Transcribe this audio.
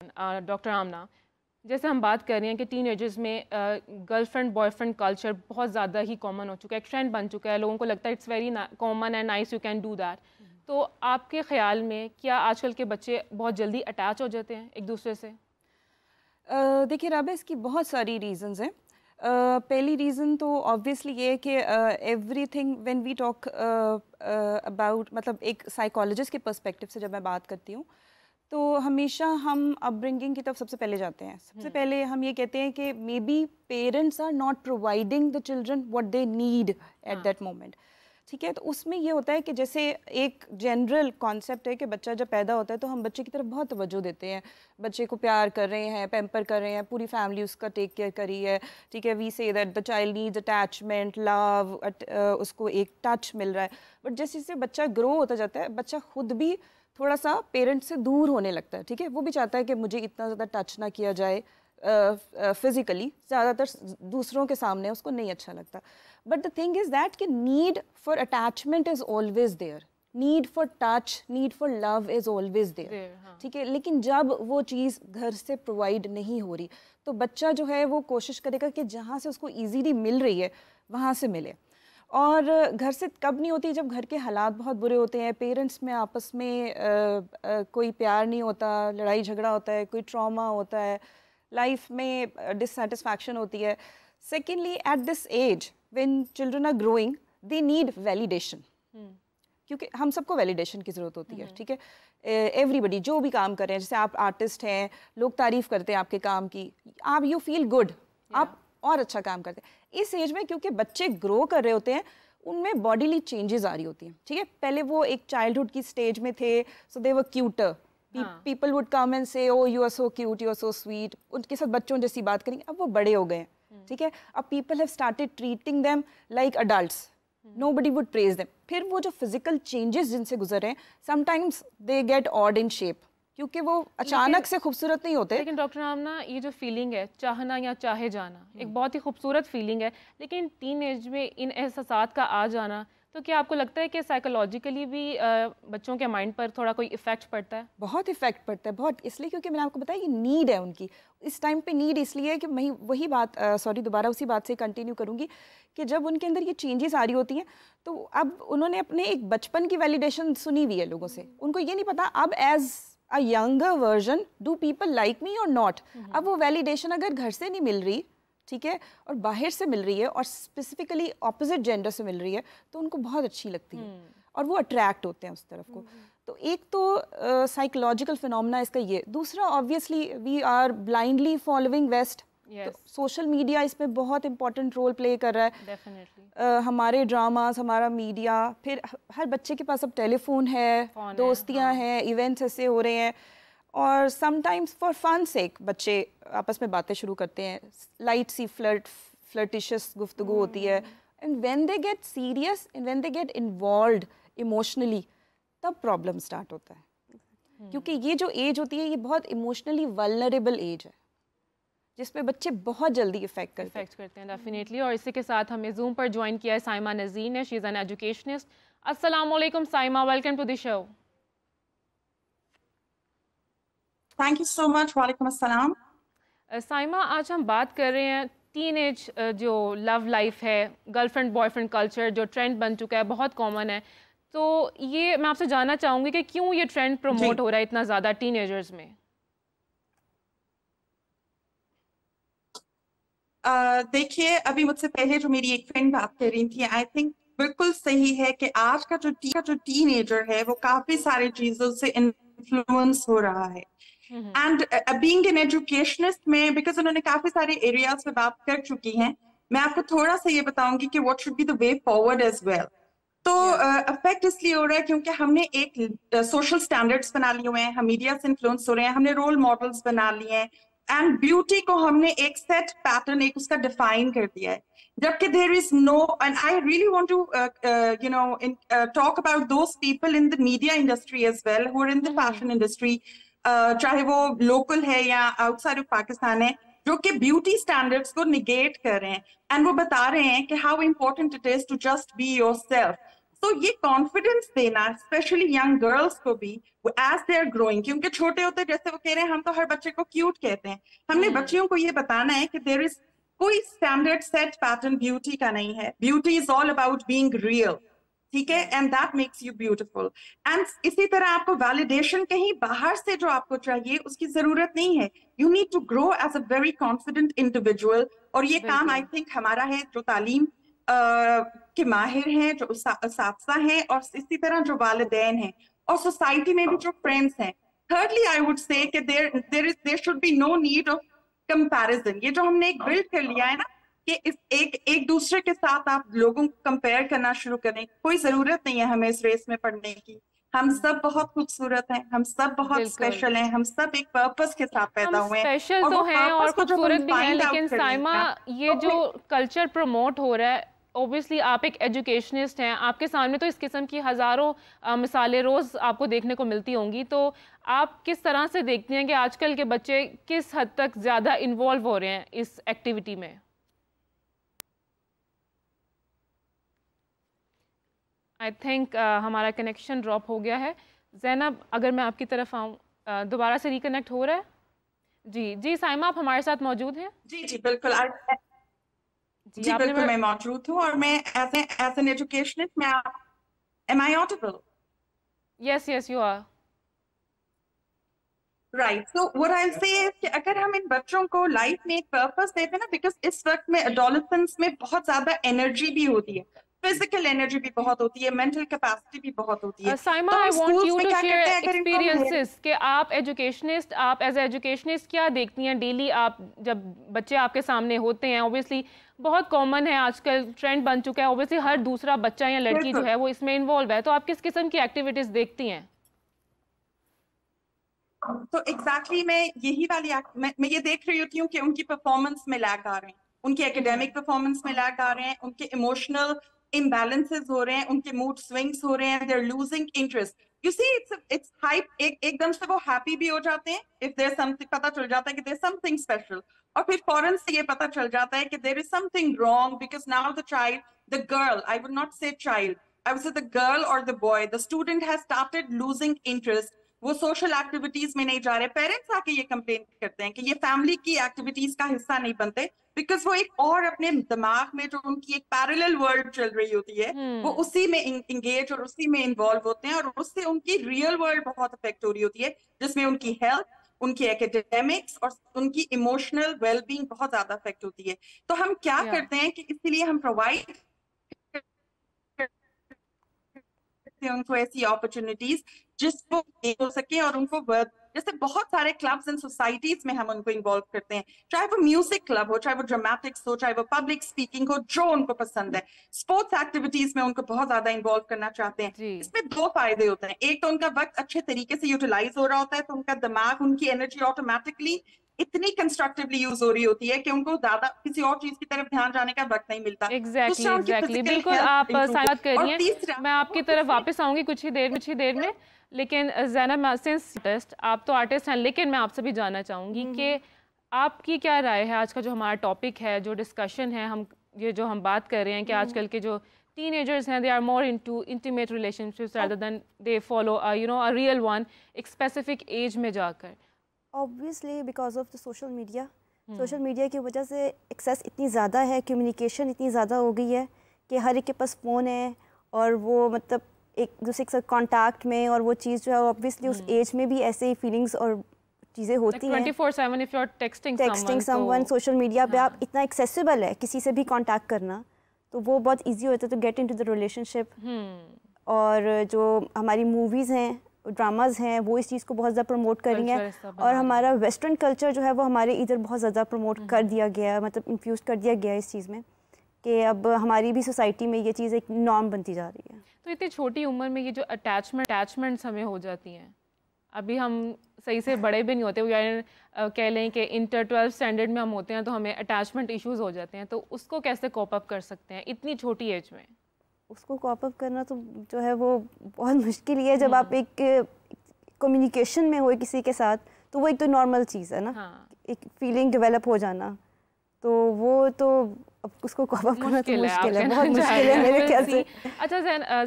Doctor Amna, جیسے ہم بات کر رہے ہیں کہ ٹین ایجرز میں girl friend boy friend culture بہت زیادہ ہی کامن ہو چکا ہے، ایک ٹرینڈ بن چکا ہے، لوگوں کو لگتا ہے it's very common and nice, you can do that. تو آپ کے خیال میں کیا آج کل کے بچے بہت جلدی اٹیچ ہو جاتے ہیں ایک دوسرے سے؟ دیکھیے رابعہ، اس کی بہت ساری ریزنز ہیں. پہلی ریزن تو آبویسلی یہ ہے کہ everything when we talk about, مطلب ایک سائیکالوجسٹ کے پرسپیکٹو سے جب میں بات کرتی ہوں تو ہمیشہ ہم اپ برنگنگ کی طرف سب سے پہلے جاتے ہیں. سب سے پہلے ہم یہ کہتے ہیں کہ maybe parents are not providing the children what they need at that moment. ٹھیک ہے، تو اس میں یہ ہوتا ہے کہ جیسے ایک جنرل کانسیپٹ ہے کہ بچہ جب پیدا ہوتا ہے تو ہم بچے کی طرف بہت توجہ دیتے ہیں، بچے کو پیار کر رہے ہیں، پیمپر کر رہے ہیں، پوری فیملی اس کا ٹیک کیئر کری ہے. ٹھیک ہے، we say that the child needs attachment, love, اس کو ایک ٹچ مل رہا ہے. بٹ جیسے جیسے بچہ گرو ہوتا جاتا ہے، بچہ خود بھی تھوڑا سا پیرنٹ سے دور ہونے لگتا ہے. ٹھیک ہے، وہ بھی چاہتا ہے کہ مجھے اتنا زیادہ ٹچ نہ کیا جائے فزیکلی، زیادہ تر دوسروں کے سامنے اس کو نہیں اچھا لگتا. But the thing is that کہ need for attachment is always there, need for touch, need for love is always there. ٹھیک ہے، لیکن جب وہ چیز گھر سے پرووائڈ نہیں ہو رہی تو بچہ جو ہے وہ کوشش کرے گا کہ جہاں سے اس کو ایزیلی مل رہی ہے وہاں سے ملے. اور گھر سے کب نہیں ہوتی؟ جب گھر کے حالات بہت برے ہوتے ہیں، پیرنٹس میں آپس میں کوئی پیار نہیں ہوتا، لڑائی جھگڑا ہوتا ہے، کوئی ٹراما ہوتا ہے، لائف میں ڈسسیٹسفیکشن ہوتی ہے. Secondly, at this age when children are growing they need validation, کیونکہ ہم سب کو ویلیڈیشن کی ضرورت ہوتی ہے. ٹھیک ہے، ایوری بڈی جو بھی کام کر رہے ہیں، جیسے آپ آرٹسٹ ہیں، لوگ تعریف کرتے ہیں آپ کے کام کی، آپ یو فیل گڈ، آپ اور اچھا کام کرتے ہیں. اس ایج میں کیونکہ بچے گرو کر رہے ہوتے ہیں، ان میں باڈیلی چینجز آ رہی ہوتی ہیں. ٹھیک ہے، پہلے وہ ایک چائلڈہڈ کی سٹیج میں تھے، so they were cuter, people would come and say oh you are so cute, you are so sweet, ان کے ساتھ بچوں جیسی بات کریں گے. اب وہ بڑے ہو گئے ہیں. ٹھیک ہے، اب people have started treating them like adults, nobody would praise them. پھر وہ جو فزیکل چینجز جن سے گزر رہے ہیں، sometimes they get odd in shape, کیونکہ وہ اچانک سے خوبصورت نہیں ہوتے. لیکن ڈاکٹر آمنہ، یہ جو فیلنگ ہے چاہنا یا چاہے جانا ایک بہت ہی خوبصورت فیلنگ ہے، لیکن ٹین ایج میں ان احساسات کا آ جانا، تو کیا آپ کو لگتا ہے کہ سائیکولوجیکلی بھی بچوں کے مائنڈ پر تھوڑا کوئی افیکٹ پڑتا ہے؟ بہت افیکٹ پڑتا ہے، بہت، اس لیے کیونکہ میں نے آپ کو بتایا یہ نیڈ ہے ان کی اس ٹائم پہ. نیڈ اس لیے ہے کہ میں وہی بات دوبارہ اسی بات سے کنٹینیو کروں گی کہ جب ان کے اندر یہ چینجز آ رہی ہوتی ہیں تو اب انہوں نے اپنے ایک بچپن کی ویلیڈیشن سنی ہوئی ہے لوگوں سے، ان کو یہ نہیں پتا اب as a younger version do people like me or not. اب وہ ویلیڈیشن اگر گھر سے نہیں مل رہی، ٹھیک ہے، اور باہر سے مل رہی ہے اور اسپیسیفکلی اپوزٹ جینڈر سے مل رہی ہے تو ان کو بہت اچھی لگتی ہے اور وہ اٹریکٹ ہوتے ہیں اس طرف کو. تو ایک تو سائیکولوجیکل فینومنا اس کا یہ. دوسرا obviously we are blindly following West. Social media اس میں بہت امپورٹنٹ رول پلے کر رہا ہے. ہمارے ڈراماز، ہمارا میڈیا، پھر ہر بچے کے پاس اب ٹیلی فون ہے، دوستیاں ہیں، ایونٹس ایسے ہو رہے ہیں، اور سم ٹائمز فار فن سیک بچے آپس میں باتیں شروع کرتے ہیں، لائٹ سی فلرٹیشس گفتگو ہوتی ہے. And when they get serious and when they get involved emotionally, تب پرابلم اسٹارٹ ہوتا ہے. کیونکہ یہ جو ایج ہوتی ہے یہ بہت ایموشنلی ولنریبل ایج ہے جس پہ بچے بہت جلدی افیکٹ کرتے ہیں. ڈیفینیٹلی. اور اسی کے ساتھ ہمیں زوم پر جوائن کیا ہے سائمہ نذیر نے. She is an educationist. السلام علیکم Saima, welcome to the show. Thank you so much. وعلیکم السلام. سائمہ، آج ہم بات کر رہے ہیں ٹین ایج جو لو لائف ہے، girl friend boy friend culture جو ٹرینڈ بن چکا ہے، بہت کامن ہے. تو یہ میں آپ سے جاننا چاہوں گی کہ کیوں یہ ٹرینڈ پروموٹ ہو رہا ہے اتنا زیادہ ٹین ایجرز میں؟ دیکھیے، ابھی مجھ سے پہلے جو میری ایک فرینڈ بات کر رہی تھی، آئی تھنک بالکل صحیح ہے کہ آج کا جو ٹین ایجر ہے وہ کافی ساری چیزوں سے انفلوئنس ہو رہا ہے. اینڈ بینگ این ایجوکیشنسٹ میں، بیکاز انہوں نے کافی سارے ایریاز پہ بات کر چکی ہیں، میں آپ کو تھوڑا سا یہ بتاؤں گی کہ what should be the way forward as well. تو افیکٹ اس لیے ہو رہا ہے کیونکہ ہم نے ایک سوشل اسٹینڈرڈس بنا لیے ہوئے ہیں، ہم میڈیا سے انفلوئنس ہو رہے ہیں، ہم نے رول ماڈلس بنا لیے ہیں، اینڈ بیوٹی کو ہم نے ایک سیٹ پیٹرن ایک اس کا ڈیفائن کر دیا ہے. جبکہ there is no, and I really want to talk about those people in the media industry as well who in the fashion industry, چاہے وہ لوکل ہے یا آؤٹ سائڈ آف پاکستان ہے، جو کہ بیوٹی اسٹینڈرڈس کو نگیٹ کر رہے ہیں. اینڈ وہ بتا رہے ہیں کہ how important it is to just be yourself. تو یہ کانفیڈینس دینا اسپیشلی ینگ گرلس کو بھی ایز دے آر گروئنگ, کیونکہ چھوٹے ہوتے جیسے وہ کہہ رہے ہیں ہم تو ہر بچے کو کیوٹ کہتے ہیں, ہم نے بچیوں کو یہ بتانا ہے کہ دیر از کوئی اسٹینڈرڈ سیٹ پیٹرن بیوٹی کا نہیں ہے, beauty is all about being real, ٹھیک ہے, and that makes you beautiful. And اسی طرح آپ کو ویلیڈیشن کہیں باہر سے جو آپ کو چاہیے اس کی ضرورت نہیں ہے, you need to grow as a very confident individual. اور یہ کام آئی تھنک ہمارا ہے جو تعلیم کے ماہر ہیں, جو اساتذہ ہیں, اور اسی طرح جو والدین ہیں, اور سوسائٹی میں بھی جو فرینڈس ہیں. تھرڈلی آئی وڈ سے کہ there should be no need of comparison. یہ جو ہم نے ایک بلڈ کر لیا ہے نا کہ ایک دوسرے کے ساتھ آپ لوگوں کو کمپیئر کرنا شروع کریں, کوئی ضرورت نہیں ہے ہمیں اس ریس میں پڑھنے کی. ہم سب بہت خوبصورت ہیں, ہم سب بہت اسپیشل ہیں, ہم سب ایک پرپس کے ساتھ پیدا ہوئے ہیں, اسپیشل تو ہیں اور خوبصورت بھی ہیں. لیکن سائمہ یہ جو کلچر پروموٹ ہو رہا ہے, اوبیسلی آپ ایک ایجوکیشنسٹ ہیں, آپ کے سامنے تو اس قسم کی ہزاروں مثالیں روز آپ کو دیکھنے کو ملتی ہوں گی, تو آپ کس طرح سے دیکھتی ہیں کہ آج کل کے بچے کس حد تک زیادہ انوالو ہو رہے ہیں اس ایکٹیویٹی میں؟ آئی تھنک ہمارا کنیکشن ڈراپ ہو گیا ہے. زینب اگر میں آپ کی طرف آؤں, دوبارہ سے ریکنیکٹ ہو رہا ہے؟ جی سائمہ آپ ہمارے ساتھ موجود ہیں؟ جی بالکل, جی بالکل میں موجود ہوں, اور میں ایز این ایجوکیشنسٹ میں am I audible? Yes, you are. Right. So what I'll say is کہ اگر ہم ان بچوں کو لائف میں ایک پرپس دیتے ہیں نا, بیکاز اس وقت میں ایڈولسنس میں بہت زیادہ انرجی بھی ہوتی ہے, فزیکل انرجی بھی بہت ہوتی ہے, مینٹل کیپیسٹی بھی بہت ہوتی ہے. Saima I want you to share experiences کہ آپ ایجوکیشنسٹ, آپ ایز اے ایجوکیشنسٹ کیا دیکھتی ہیں ڈیلی, آپ جب بچے آپ کے سامنے ہوتے ہیں؟ اوبیسلی بہت کامن ہے, آج کل ٹرینڈ بن چکا ہے, اوبیسلی ہر دوسرا بچہ یا لڑکی جو ہے وہ اس میں انوالو ہے, تو آپ کس قسم کی ایکٹیویٹیز دیکھتی ہیں؟ تو ایگزیکٹلی میں یہی والی میں یہ دیکھ رہی ہوتی ہوں کہ ان کی پرفارمنس میں لیگ آ رہے ہیں, ان کی ایکیڈیمک پرفارمنس میں لیگ آ رہے ہیں, ان کے ایموشنل امبیلنسز ہو رہے ہیں, ان کے موڈ سوئنگس ہو رہے ہیں, they are losing interest. You see it's hype, ایک دم سے وہ ہیپی بھی ہو جاتے ہیں اف دیر سمتھنگ, پتہ چل جاتا ہے کہ دیر سم تھنگ اسپیشل, اور پھر فوراً سے یہ پتہ چل جاتا ہے کہ there is something wrong, because now the child, the girl, I would not say child, I would say the girl or the boy, the student has started losing interest. وہ سوشل ایکٹیویٹیز میں نہیں جا رہے. Parents آ کے یہ complain کرتے ہیں کہ یہ فیملی کی ایکٹیویٹیز کا حصہ نہیں بنتے, بیکاز وہ ایک اور اپنے دماغ میں جو ان کی ایک پیرلل ورلڈ چل رہی ہوتی ہے وہ اسی میں انگیج اور اسی میں انوالو ہوتے ہیں, اور اس سے ان کی ریئل ورلڈ بہت افیکٹ ہو رہی ہوتی ہے, جس میں ان کی ہیلتھ, ان کی ایکیڈیمکس اور ان کی ایموشنل ویل بینگ بہت زیادہ افیکٹ ہوتی ہے. تو ہم کیا کرتے ہیں کہ اسی لیے ہم پرووائڈ ان کو ایسی اپرچونٹیز جس کو ہو سکے, اور ان کو جیسے بہت سارے کلبز اینڈ سوسائٹیز میں ہم ان کو انوالو کرتے ہیں, چاہے وہ میوزک کلب ہو, چاہے وہ ڈرامیٹکس ہو, چاہے وہ پبلک اسپیکنگ ہو, جو ان کو پسند ہے. اسپورٹس ایکٹیویٹیز میں ان کو بہت زیادہ انوالو کرنا چاہتے ہیں. اس میں دو فائدے ہوتے ہیں, ایک تو ان کا وقت اچھے طریقے سے یوٹیلائز ہو رہا ہوتا ہے, تو ان کا دماغ, ان کی انرجی آٹومیٹکلی اتنی کنسٹرکٹیولی یوز ہو رہی ہوتی ہے کہ ان کو زیادہ کسی اور چیز کی طرف دھیان جانے کا وقت نہیں ملتا. ایگزیکٹلی بالکل آپ سائمہ کر رہی ہیں. میں آپ کی طرف واپس آؤں گی کچھ ہی دیر میں, لیکن زینب سنس آپ تو آرٹسٹ ہیں, لیکن میں آپ سے بھی جاننا چاہوں گی کہ آپ کی کیا رائے ہے آج کا جو ہمارا ٹاپک ہے, جو ڈسکشن ہے, یہ جو ہم بات کر رہے ہیں کہ آج کل کے جو ٹین ایجرز ہیں, they are more into intimate relationships rather than they follow a real one ایک اسپیسیفک ایج میں جا کر. obviously because of the social media کی وجہ سے ایکسیس اتنی زیادہ ہے, کمیونیکیشن اتنی زیادہ ہو گئی ہے کہ ہر ایک کے پاس فون ہے, اور وہ مطلب ایک دوسرے کے ساتھ کانٹیکٹ میں, اور وہ چیز جو ہے obviously اس ایج میں بھی ایسے ہی فیلنگس اور چیزیں ہوتی ہیں. 24/7 if you're texting someone social media پہ آپ اتنا ایکسیسیبل ہے کسی سے بھی کانٹیکٹ کرنا, تو وہ بہت ایزی ہوتا ہے to get into the relationship. اور جو ہماری موویز ہیں, ڈراماز ہیں, وہ اس چیز کو بہت زیادہ پروموٹ کر رہی ہیں, اور ہمارا ویسٹرن کلچر جو ہے وہ ہمارے ادھر بہت زیادہ پروموٹ کر دیا گیا ہے, مطلب انفیوز کر دیا گیا ہے اس چیز میں, کہ اب ہماری بھی سوسائٹی میں یہ چیز ایک نارم بنتی جا رہی ہے. تو اتنی چھوٹی عمر میں یہ جو اٹیچمنٹس ہمیں ہو جاتی ہیں, ابھی ہم صحیح سے بڑے بھی نہیں ہوتے, وہ کہہ لیں کہ انٹر 12 اسٹینڈرڈ میں ہم ہوتے ہیں تو ہمیں اٹیچمنٹ ایشوز ہو جاتے ہیں, تو اس کو کیسے کوپ اپ کر سکتے ہیں اتنی چھوٹی ایج میں؟ اس کو کوپ اپ کرنا تو جو ہے وہ بہت مشکل ہی ہے. جب آپ ایک کمیونیکیشن میں ہوئے کسی کے ساتھ, تو وہ ایک تو نارمل چیز ہے نا, ایک فیلنگ ڈیولپ ہو جانا, تو وہ تو اب اس کو کوپ اپ کرنا تو مشکل ہے, بہت مشکل ہے میرے خیال سے. اچھا